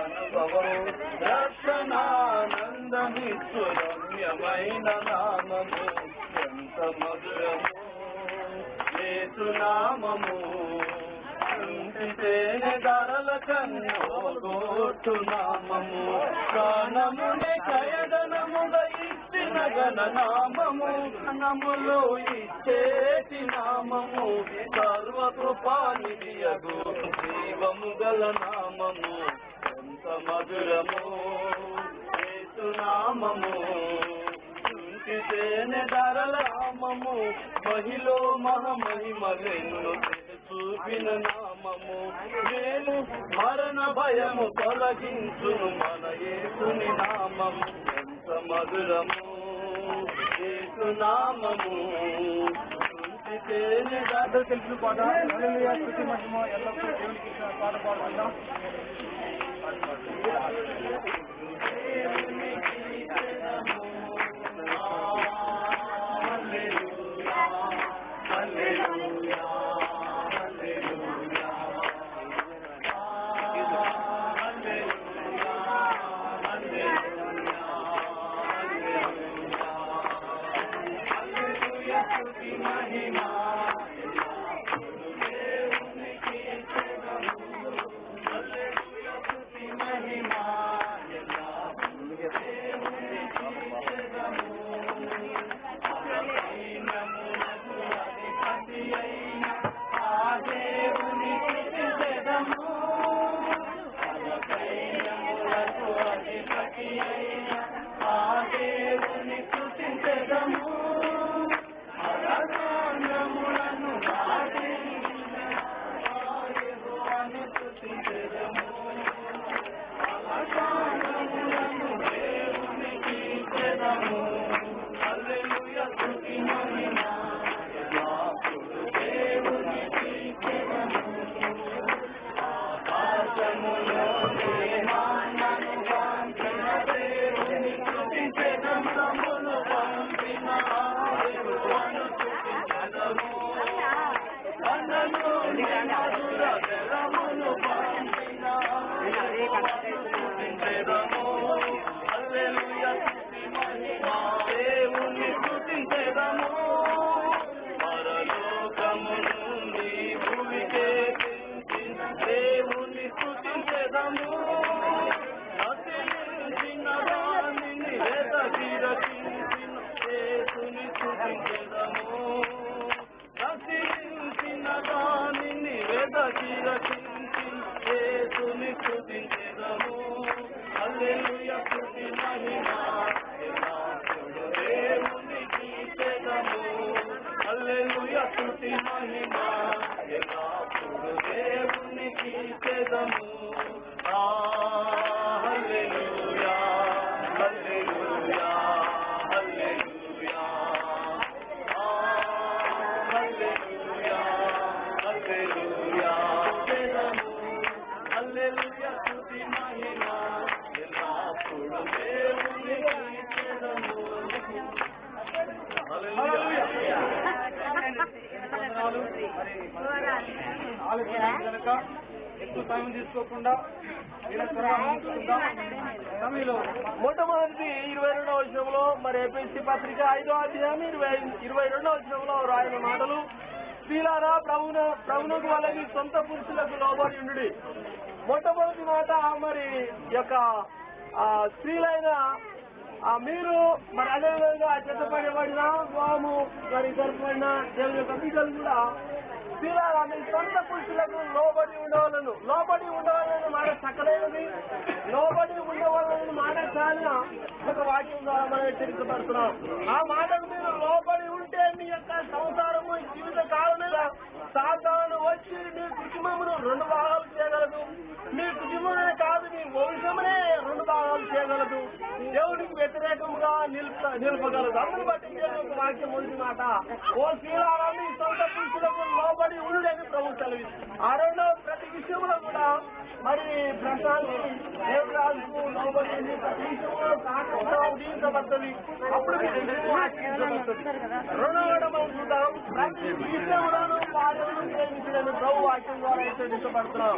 అనుభవము. రక్షణానందమిచ్చు రమ్యమైన నామము, ఎంత మధురము యేసు నామము. తేనె ధరల కన్నుగోటు నామము ప్రాణమునే కయదనముగా ఇచ్చిన గణ నామము నములు ఇచ్చేటి నామము సర్వకృపానిధియగు జీవము గల నామము ఎంత మధురము యేసు నామము తేనె ధరల నామము మహిలో మహమహిమలెన్ను చూపిన నామము నేను మరణ భయము తొలగించును మన యేసుని నామము ఎంత మధురము యేసు నామము తేనె ధర తెలుసు పాట మహిమ ఎల్లప్పుడూ దేవునికి పాట పాడుకుందాం. ఎక్కువ సమయం తీసుకోకుండా మొట్టమొదటిది 22వ వచనంలో మరి ఎఫెసీ పత్రిక 5వ అధ్యాయం 22వ వచనంలో రాయని మాటలు, స్త్రీలారా ప్రభువునకు వాళ్ళని సొంత పురుషులకు లోబడి ఉండుడి. మొట్టమొదటి మాట మరి యొక్క స్త్రీలైన మీరు మరి అదేవిధంగా చెత్తపడబడిన స్వాము మరి జరపబడిన దేవుని యొక్క బిడ్డలు కూడా స్త్రీలారా మీ సొంత పురుషులకు లోబడి ఉండవాలను. లోబడి ఉండవాలని మాట చక్కలేనిది, లోబడి ఉండవాలని మాట చాలా ఒక వాక్యం ద్వారా మనం హెచ్చరించబడుతున్నాం. ఆ మాటకు మీరు లోబడి ఉంటే మీ యొక్క సంసారము జీవిత కాలం మీద సాతాను వచ్చి మీ కుటుంబమును 2 భాగాలు చేయగలదు. మీ కుటుంబమే కాదు, మీ వంశమునే 2 భాగాలు చేయగలదు. దేవుడికి వ్యతిరేకంగా నిలపగలదు. అందును బట్టి ఒక వాక్యం మొదటి మాట, ఓ స్త్రీలారా మీ సొంత పురుషులకు లోబడి ఉండేది ప్రభు సెలవిస్తుంది. ఆ రెండో ప్రతి విషయంలో కూడా మరి ప్రశాంతి దేవరాజుకు లోబడి ప్రతి విషయంలో దీవించబడుతుంది. అప్పుడు రెండవ మనం చూద్దాం, ప్రతి విషయంలోనూ భార్యను ప్రేమించడానికి ప్రభు వాక్యం ద్వారా హెచ్చరించబడుతున్నాం.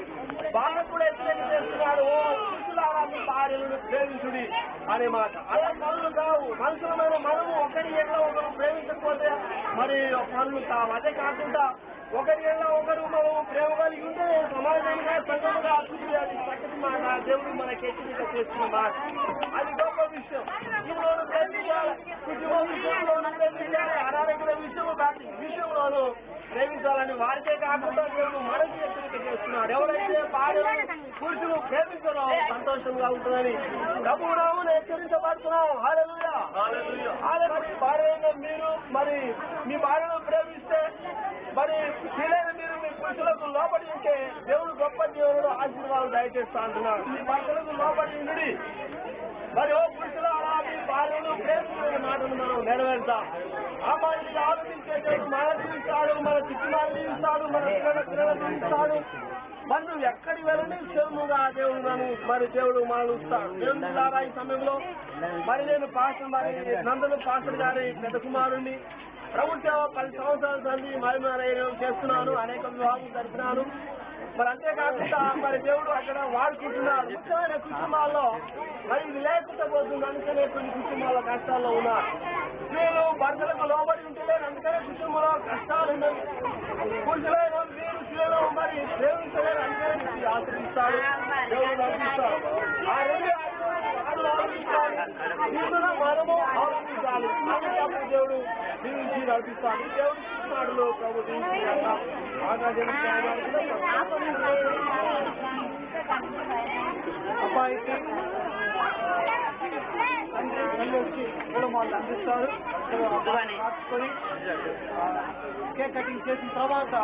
బాలకుడు హెచ్చరిక చేస్తున్నాడు, ఓ పురుషులారా మీ భార్యలను ప్రేమించుడి అనే మాట. అలా పనులు కావు. మనుషులమైన మనము ఒకరి ఎట్లా ఒకరు ప్రేమించకపోతే మరి పనులు కావు. అదే కాకుండా ఒకరి ఒకరు మనం ప్రేమ కలిగి ఉంటే సమాజంగా సంఘముగా అభివృద్ధి. అది చక్కటి మాట. దేవుడు మనకి హెచ్చరిక చేస్తున్న మాట. అది గొప్ప విషయం. ఇందులోనూ ప్రేమించాలి, కుటుంబ విషయంలోనూ ప్రేమించాలి, అనారోగ్య విషయంలోనూ ప్రేమించాలని వారికే కాకుండా దేవుడు మనకి హెచ్చరిక చేస్తున్నాడు. ఎవరైతే భార్యలు పురుషులు ప్రేమించరో సంతోషంగా ఉంటుందని ప్రభువును హెచ్చరించబడుతున్నాం. హల్లెలూయా. భార్యగా మీరు మరి మీ భార్యను ప్రేమిస్తే మరి వీలైన మీరు మీ పురుషులకు లోపడి ఉంటే దేవుడు గొప్ప దేవుడు ఆశీర్వాదం దయచేస్తా అంటున్నాడు. మీ భర్తలకు లోపడి ఉండి మరి ఓ పురుషులు అలా మీ భార్యను ప్రేమించిన మాటను మనం నెరవేర్తాం. ఆ మాటలు ఆలోచించే దేవుడు మన జీవిస్తాడు, మన చిట్టుమాలు జీవిస్తాడు, మన పిల్లల జీవిస్తాడు. మరి నువ్వు ఎక్కడి వెళ్ళని క్షేముగా దేవుడు మరి దేవుడు మనలుస్తాడు. దేవుడు ద్వారా ఈ సమయంలో మరి నేను పాస్టర్ మరి నందను పాస్టర్ గారి పెద్ద కుమారుణ్ణి ప్రభు సేవ 10 సంవత్సరాల సంది మహిళ చేస్తున్నాను. అనేక వివాహాలు జరిపినాను. మరి అంతేకాకుండా మరి దేవుడు అక్కడ వాడుకుంటున్నారు. ముఖ్యమైన కుటుంబాల్లో మరి ఇది లేకుండా పోతుంది. అందుకనే కొన్ని కుటుంబాల కష్టాల్లో ఉన్నారు. స్త్రీలు భర్తలకు లోబడి ఉంటే అందుకనే కుటుంబంలో కష్టాలు ఉండవు. పురుషులైన మీరు స్త్రీలు మరి ప్రేమించలేరు. అందుకనే ఆశ్రయిస్తాడు, దేవుడు నడిపిస్తాడు. ఆ రెండు ఇందులో మనము ఆలోచించాలి. అప్పుడు దేవుడు దీవించి నడిపిస్తాడు. దేవుడు మాటలు ప్రభు అబ్బాయికి తల్లి వచ్చి పూలమాలు అందిస్తారు. మార్చుకొని కేక్ కటింగ్ చేసిన తర్వాత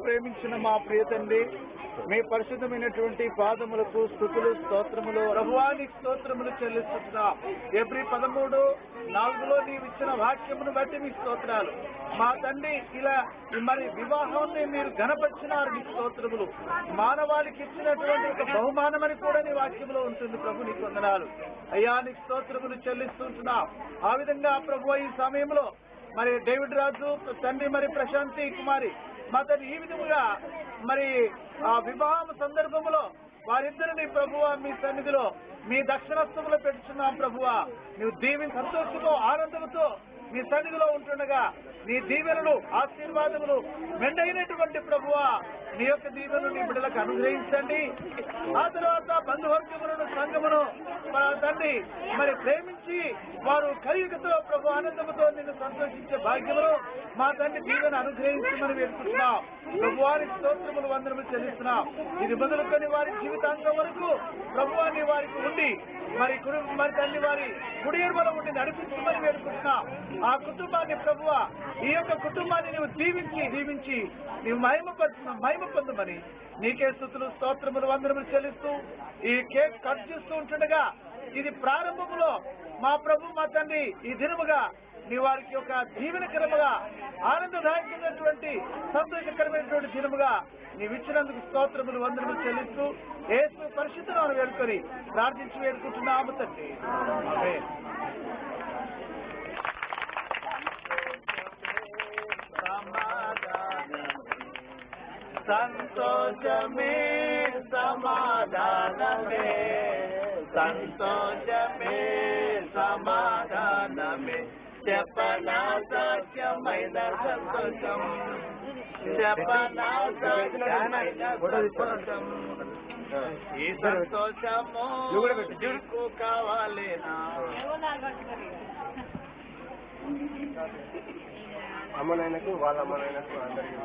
ప్రేమించిన మా ప్రియ తండ్రి, మీ పరిశుద్ధమైనటువంటి పాదములకు స్తుతులు స్తోత్రములు ప్రభువానికి స్తోత్రములు చెల్లిస్తున్నాం. ఏప్రిల్ 13:4 నీవు ఇచ్చిన వాక్యమును బట్టి మీ స్తోత్రాలు. మా తండ్రి ఇలా మరి వివాహాన్ని మీరు ఘనపరిచినారు. మీ స్తోత్రములు మానవాళికి ఇచ్చినటువంటి ఒక బహుమానమని కూడా నీ వాక్యంలో ఉంటుంది. ప్రభు నీకు వందనాలు అయ్యా, నీకు స్తోత్రములు చెల్లిస్తుంటున్నాం. ఆ విధంగా ప్రభు ఈ సమయంలో మరి డేవిడ్ రాజు తండ్రి మరి ప్రశాంతి కుమారి మా తండ్రి ఈ విధముగా మరి ఆ వివాహం సందర్భంలో వారిద్దరిని ప్రభువా మీ సన్నిధిలో మీ దక్షిణస్థములో పెట్టుచున్నాం. ప్రభువా నువ్వు దీవిని సంతోషంతో ఆనందంతో మీ సన్నిధిలో ఉంటుండగా నీ దీవెనలు ఆశీర్వాదములు మెండైనటువంటి ప్రభువా నీ యొక్క దీవెను నీ బిడ్డలకు అనుగ్రహించండి. ఆ తర్వాత బంధువర్గములను సంఘమును తండ్రి మరి ప్రేమించి వారు కలియుగతో ప్రభు ఆనందముతో నిన్ను సంతోషించే భాగ్యమును మా తండ్రి దీవెను అనుగ్రహించమని వేడుకుంటున్నాం. ప్రభువారికి స్తోత్రములు వందనములు చెల్లిస్తున్నాం. ఇది మొదలుకొని వారి జీవితాంతం వరకు ప్రభువాన్ని వారికి ఉండి మరి తండ్రి వారి కుడియర్మలో ఉండి నడిపించమని వేడుకుంటున్నాం. ఆ కుటుంబాన్ని ప్రభువా ఈ యొక్క కుటుంబాన్ని నువ్వు దీవించి నీవు మహిమ పొందమని నీకే స్తుతులు స్తోత్రములు వందనములు చెల్లిస్తూ ఈ కేక్ కట్ చేస్తూ ఉంటుండగా ఇది ప్రారంభములో మా ప్రభు మా తండ్రి ఈ దినముగా నీ వారికి ఒక జీవనకరముగా ఆనందదాయకమైనటువంటి సంతోషకరమైనటువంటి దినముగా నీవిచ్చినందుకు స్తోత్రములు వందనములు చెల్లిస్తూ యేసు పరిశుద్ధనామమున వేడుకొని ప్రార్థించి వేడుకుంటున్నాము తండ్రి. ఆమేన్. సంతోషమే సమాధానమే, సంతోషమే సమాధానమే, చెప్పనా సత్యమైన సంతోషం, చెప్పనా సత్యమైన సంతోషం. ఈ సంతోషము నీకు కావాలేనా? అమ్మనాయనకు వాళ్ళ అమ్మనాయనకు అందరికీ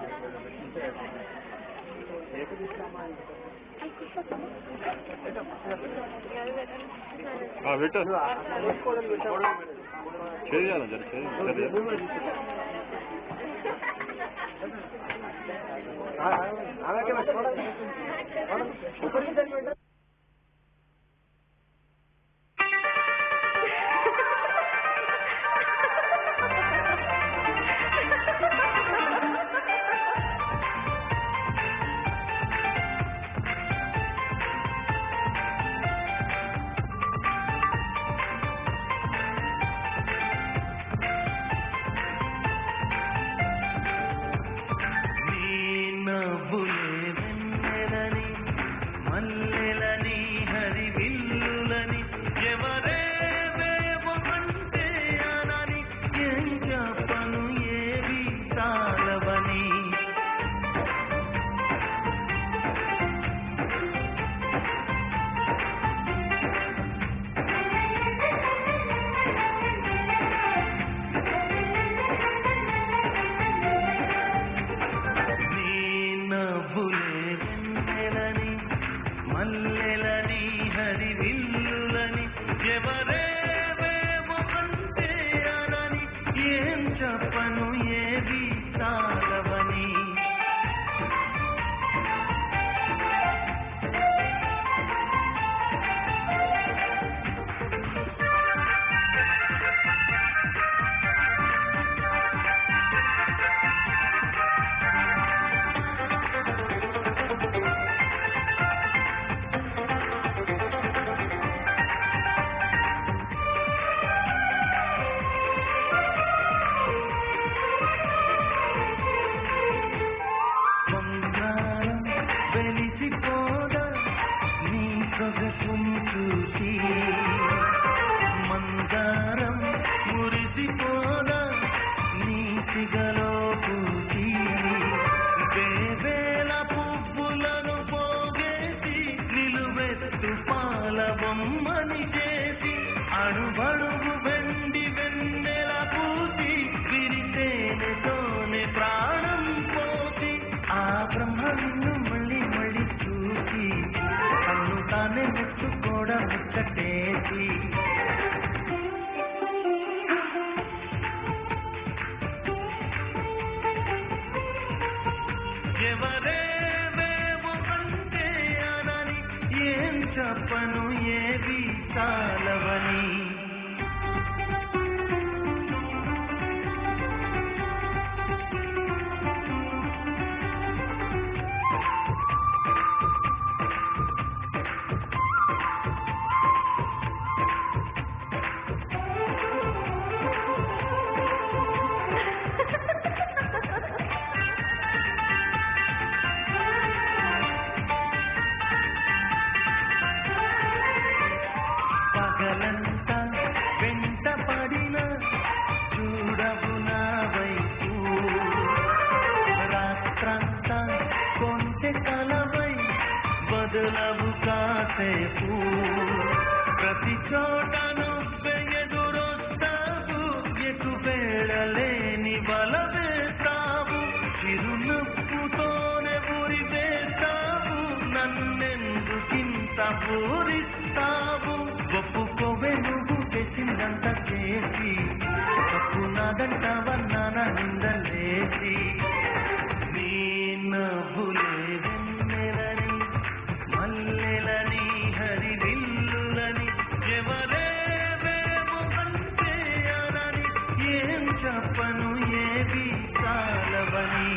సిగలో పూచి వేవేల పువ్వులను పోగేసి నిలువెత్తు పాల బొమ్మని చేసి అణువణువు వెండి వెన్నెల పూసి విరితేనెతోనే ప్రాణం పోసి ఆ బ్రహ్మను మళ్ళీ మళ్ళీ చూసి తను తానే మెచ్చుకోవడం ముచ్చటేసి ఎవరేవేమో అంటే అనని ఏం చెప్పను ఏవి చాలవని పగలంతా వెంట పడిన చూడవు నా వైపు రాత్రంతా కొంచె కలవై బదులవు కాసేపు ప్రతి చోట నువ్వే ఎదురొస్తావు ఎటు వేళలేని బల వేస్తావు చిరునవ్వుతోనే ఊరి వేస్తావు నన్నెందుకింత పూరిస్తావు ఒప్పుకోవే నువ్వు చేసిందంత చేసి తప్పు నాదంటావన్నానా నిందలేసి నీ నవ్వులే వెన్నెలని మల్లెలని హరివిల్లులని ఎవరేవేమో అంటే అనని ఏం చెప్పను ఏవి చాలవని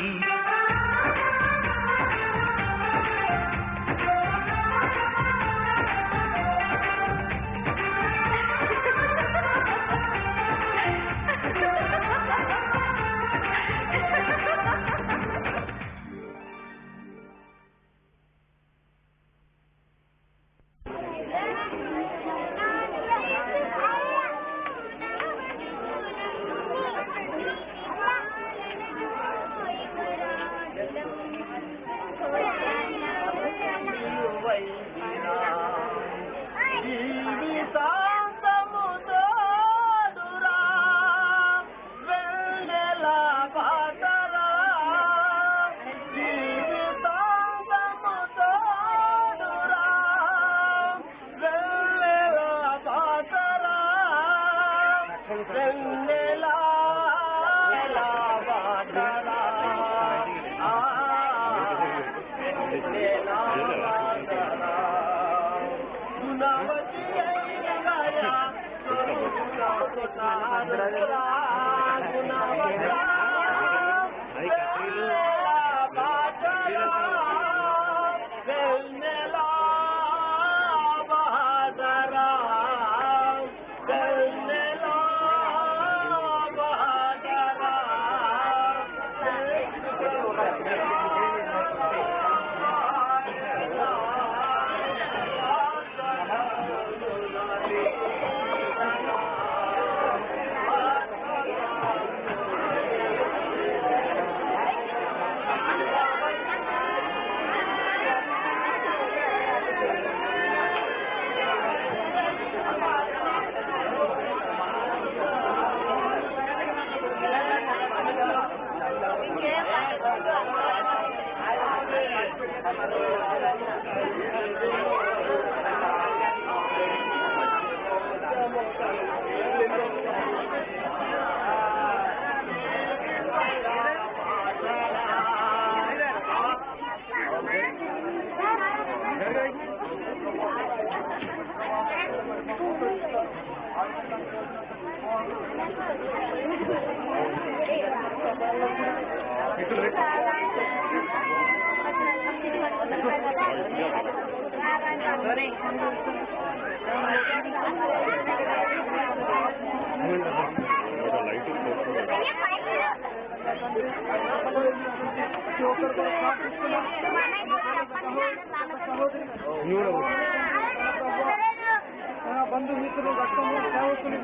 బంధుమిత్రులు రక్తము సేవకులు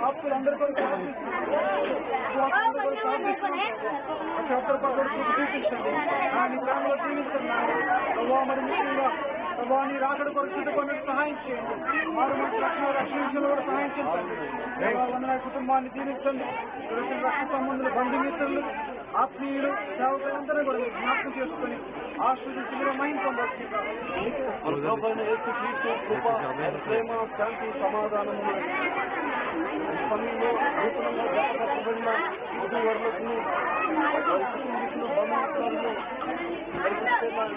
ఆప్తులందరి కొరకు చూపించండి నీ ప్రేమలో జీవిస్తున్నాను ప్రభావ మరి ముఖ్యంగా ప్రభావ నీ రాకడ కొరకు సిద్ధపడిన సహాయం చేయండి వారు మంచి రక్షణ కూడా సహాయం చేయండి వందన కుటుంబాన్ని దీవించండి రక్త సంబంధులు బంధుమిత్రులు ఆత్మీయులు సేవకులందరూ కూడా మీరు జ్ఞాపకం చేసుకుని ఆశ్రదించి మీరు మహిమ పొందవచ్చు కృప ప్రేమ శాంతి సమాధానం సమయంలో నూతనంగా జతపరచబడిన వధువరులకు వారి కుటుంబీకులు బంధుమిత్రులను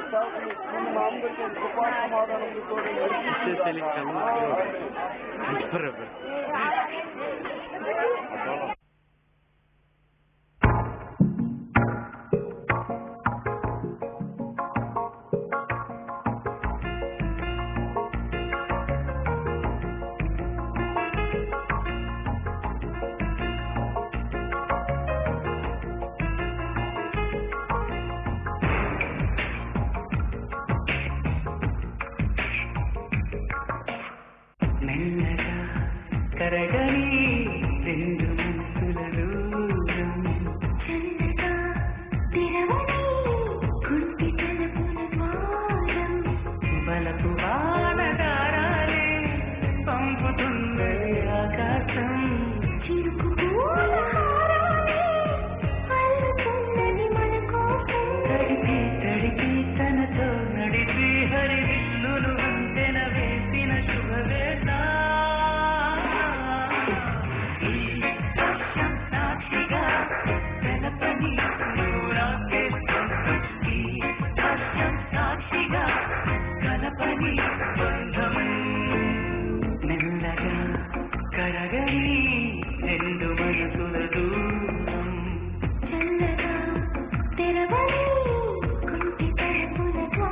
సేవకులు మా అందరికీ కృపా సమాధానంతో మెల్లగా కరగని రెండు మనసుల దూరం చల్లగా తెరవని కుంటి తలుపుల ద్వారం బలపు వానదారాలే పంపుతున్నది ఆకాశం చిరుకు పూల హారాలే అల్లుతున్నది మన కోసం తడిపి తడిపి తనతో నడిపి హరివిల్లులు వంతెన వేసిన శుభవేళ సాక్షిగా తెలపని నూరాకే సంతృప్తి సాక్షిగా కలపని బంధం మెల్లగా కరగని రెండు మనసుల దూరం చల్లగా తెరవని కుంటి తలుపుల ద్వారం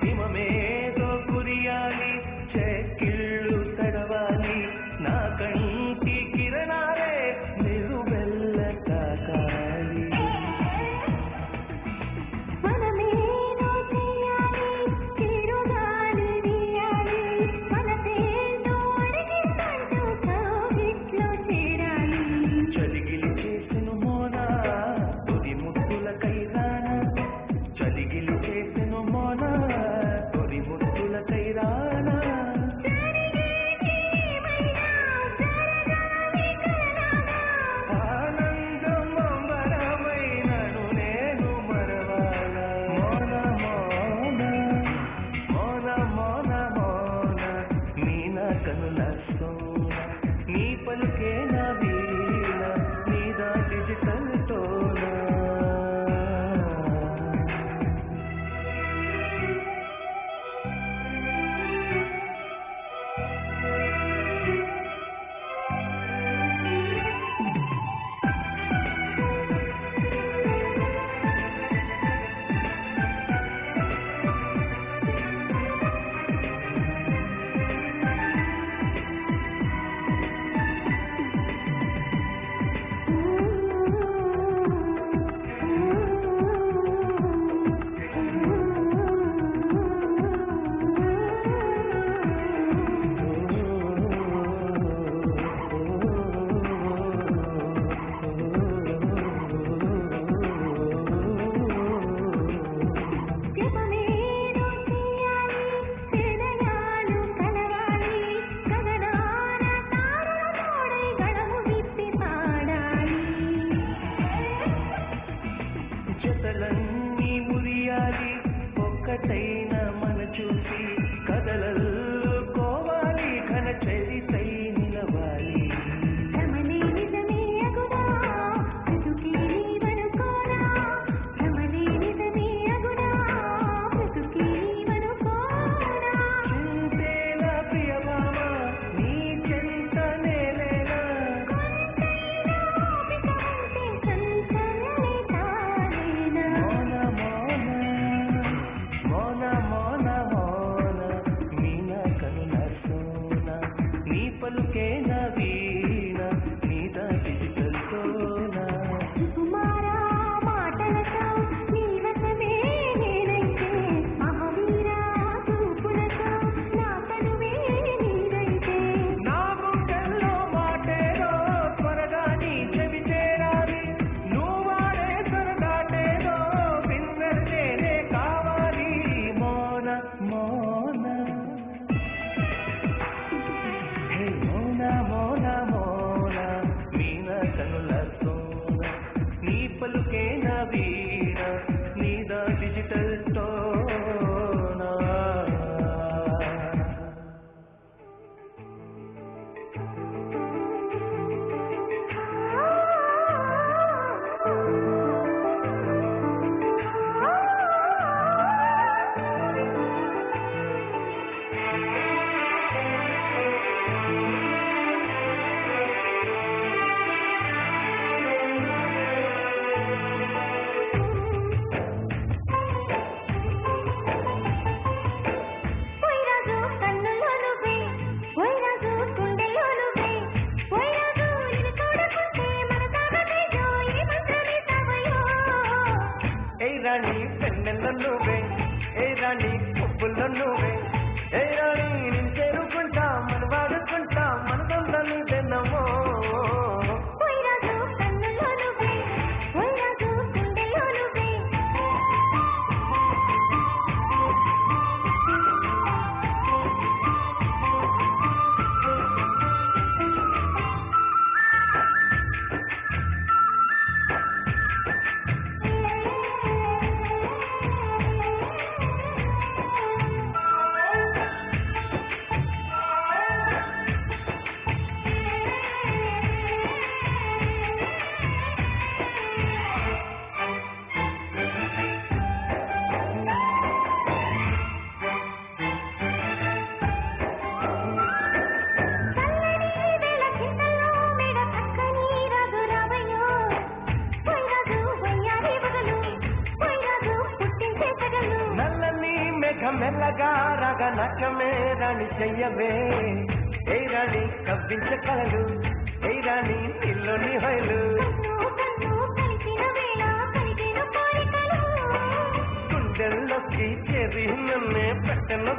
హిమమేదో కురియాలి చెక్కిళ్ళు తడవాలి నా కంటి కిరణాలే నిలువెల్ల తాకాలి మనమేదో చేయాలి చిరుగాలి వీయాలి మనసేదో అడిగిందంటూ కవిట్లో చేరాలి చలిగిలి చేసెను మోనా తొలి ముద్దుల కైరానా చలిగిలి చేసెను మోనా తొలి ముద్దుల కైరానా ఆనందం అంబరమైనను నేను మరవాలా మోన మోన మోన మోన మోన మీనా కనుల సోన నీ పలుకే నా వీణ నీదా డిజిటల్ తోనా జపమేదో చేయాలి హృదయాలు కలవాలి గగనాన తారల తోడై గళము విప్పి పాడాలి జతలన్నీ మురియాలి ఒక్కటైన మన చూసి కదలల్లుకోవాలి ఘన చరితై నిలవాలి భ్రమలే నిజమే అగునా బ్రతుకే నీవనుకోనా భ్రమలే నిజమే అగునా బ్రతుకే నీవనుకోనా చింతేల ప్రియభామ నీ చెంత నేలేనా కొంతైనా ఓపిక ఉంటే సంచలనే తానేనా మోన మోన మోన మోన మీనా కనుల సోన నీ పలుకే నా వీణ నీదా డిజిటల్ తోనా సుకుమారా మాటలతో నీ వశమే నేనైతే మహావీరా చూపులతో నా తనువే నీదైతే నా గుండెల్లో మాటేదో త్వరగా నీ చెవి చేరాలి నువ్వాడే సరదాటేదో విన్నర్లేనే కావాలి మోన మోన హే మోన మోన మోన మీనా కనుల సోన నీ పలుకే నా వీణ నీదా డిజిటల్ తోనా పోయిరాజు కన్నులో నువ్వే పోయిరాజు గుండెలో నువ్వే పోయిరాజు నిన్ను చూడకుంటే మన తాగతేజో ఈ మంత్రమే తవయో ఏ రాణి పెన్నెల్లో నువ్వే ఏ రాణి పువ్వుల్లో నువ్వే ఏ రాణి నేను చేరుకుంటా మన వాడుకుంటా మన సొంతం నీదెన్నమో పోయిరాజు కన్నులో నువ్వే పోయిరాజు గుండెలో నువ్వే మెల్లగా రగ నచ్చమే రాణి చెయ్యవే ఏ రాణి కవ్వించ కలలు ఏ రాణి నీలోని హైలు గుండెల్లోకి చేరి నన్నే పెట్టెను